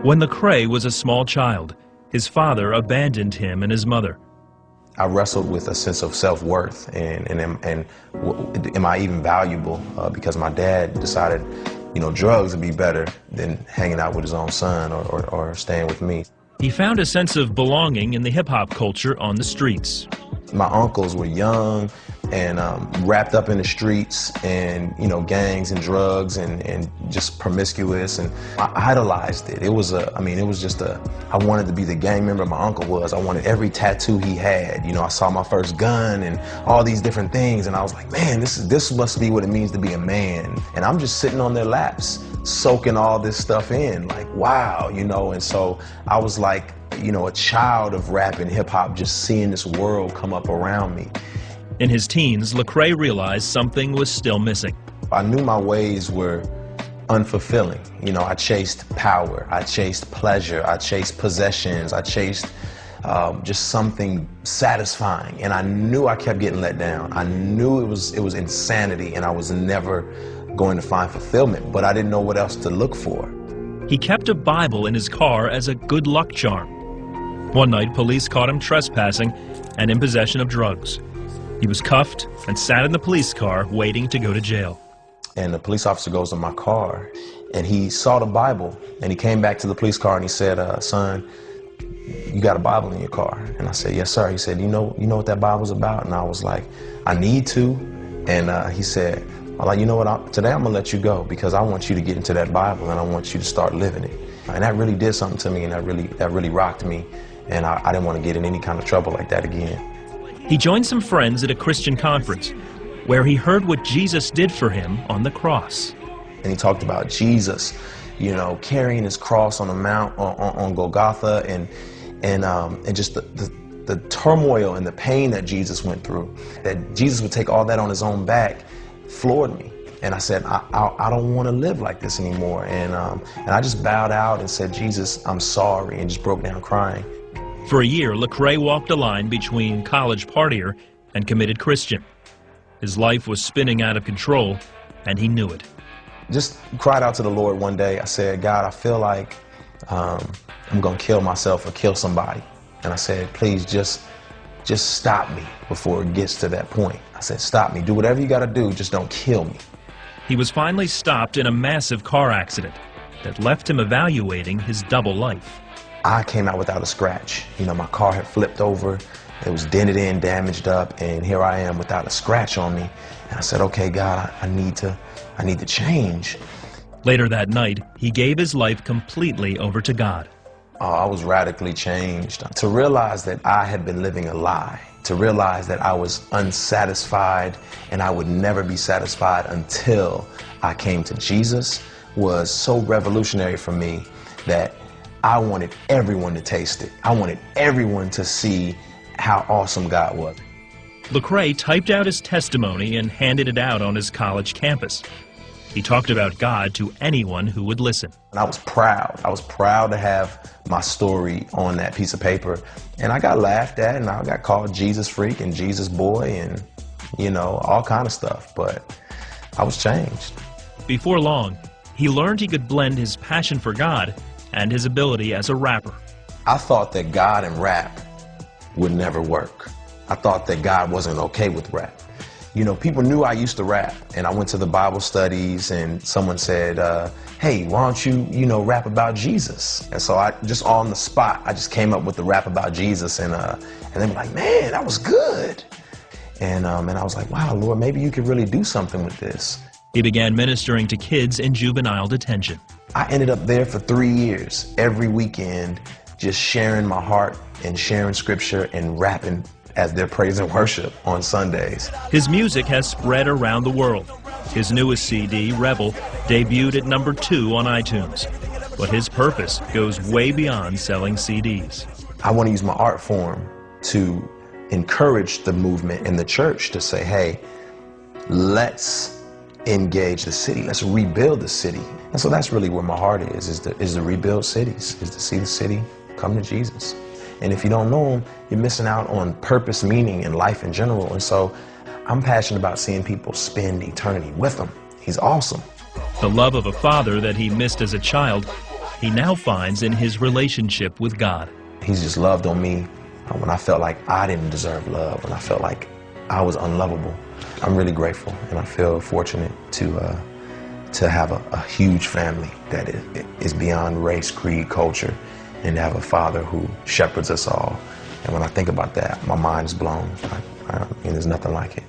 When Lecrae was a small child, his father abandoned him and his mother. I wrestled with a sense of self-worth and am I even valuable? Because my dad decided, drugs would be better than hanging out with his own son or staying with me. He found a sense of belonging in the hip-hop culture on the streets. My uncles were young and wrapped up in the streets and, gangs and drugs and just promiscuous, and I idolized it. I wanted to be the gang member my uncle was. I wanted every tattoo he had. I saw my first gun and all these different things, and I was like, man, this must be what it means to be a man. And I'm just sitting on their laps, soaking all this stuff in, like, wow, and so I was like, a child of rap and hip-hop, just seeing this world come up around me. In his teens, Lecrae realized something was still missing. I knew my ways were unfulfilling. I chased power, I chased pleasure, I chased possessions, I chased just something satisfying, and I knew I kept getting let down. I knew it was insanity, and I was never going to find fulfillment, but I didn't know what else to look for. He kept a Bible in his car as a good luck charm. One night, police caught him trespassing and in possession of drugs. He was cuffed and sat in the police car waiting to go to jail. And the police officer goes to my car, and he saw the Bible, and he came back to the police car and he said, son, you got a Bible in your car? And I said, yes, sir. He said, you know what that Bible's about? And I was like, I need to. And he said, well, you know what, today I'm gonna let you go because I want you to get into that Bible and I want you to start living it. And that really did something to me, and that really rocked me. And I didn't want to get in any kind of trouble like that again. He joined some friends at a Christian conference where he heard what Jesus did for him on the cross. And he talked about Jesus, carrying his cross on the mount on Golgotha, and just the turmoil and the pain that Jesus went through. That Jesus would take all that on his own back floored me. And I said, I don't want to live like this anymore. And I just bowed out and said, Jesus, I'm sorry, and just broke down crying. For a year, Lecrae walked a line between college partier and committed Christian. His life was spinning out of control, and he knew it. Just cried out to the Lord one day. I said, God, I feel like I'm going to kill myself or kill somebody. And I said, please just stop me before it gets to that point. I said, stop me. Do whatever you got to do. Just don't kill me. He was finally stopped in a massive car accident that left him evaluating his double life. I came out without a scratch. My car had flipped over. It was dented in, damaged up, and here I am without a scratch on me. And I said, okay, God, I need to change. Later that night, he gave his life completely over to God. I was radically changed. To realize that I had been living a lie, to realize that I was unsatisfied and I would never be satisfied until I came to Jesus, was so revolutionary for me that I wanted everyone to taste it. I wanted everyone to see how awesome God was. Lecrae typed out his testimony and handed it out on his college campus. He talked about God to anyone who would listen. And I was proud. I was proud to have my story on that piece of paper. And I got laughed at, and I got called Jesus freak and Jesus boy and, all kind of stuff. But I was changed. Before long, he learned he could blend his passion for God and his ability as a rapper. I thought that God and rap would never work. I thought that God wasn't okay with rap. People knew I used to rap, and I went to the Bible studies, and someone said, hey, why don't you, rap about Jesus? And so I just on the spot, I just came up with the rap about Jesus, and they were like, man, that was good. And I was like, wow, Lord, maybe you could really do something with this. He began ministering to kids in juvenile detention. I ended up there for 3 years, every weekend, just sharing my heart and sharing scripture and rapping as their praise and worship on Sundays. His music has spread around the world. His newest CD, Rebel, debuted at #2 on iTunes. But his purpose goes way beyond selling CDs. I want to use my art form to encourage the movement in the church to say, hey, let's engage the city. Let's rebuild the city. And so that's really where my heart is to rebuild cities, is to see the city come to Jesus. And if you don't know him, you're missing out on purpose, meaning, and life in general. And so I'm passionate about seeing people spend eternity with him. He's awesome. The love of a father that he missed as a child he now finds in his relationship with God. He's just loved on me when I felt like I didn't deserve love, when I felt like I was unlovable. I'm really grateful, and I feel fortunate to have a huge family that is beyond race, creed, culture, and to have a father who shepherds us all. And when I think about that, my mind is blown. I mean, there's nothing like it.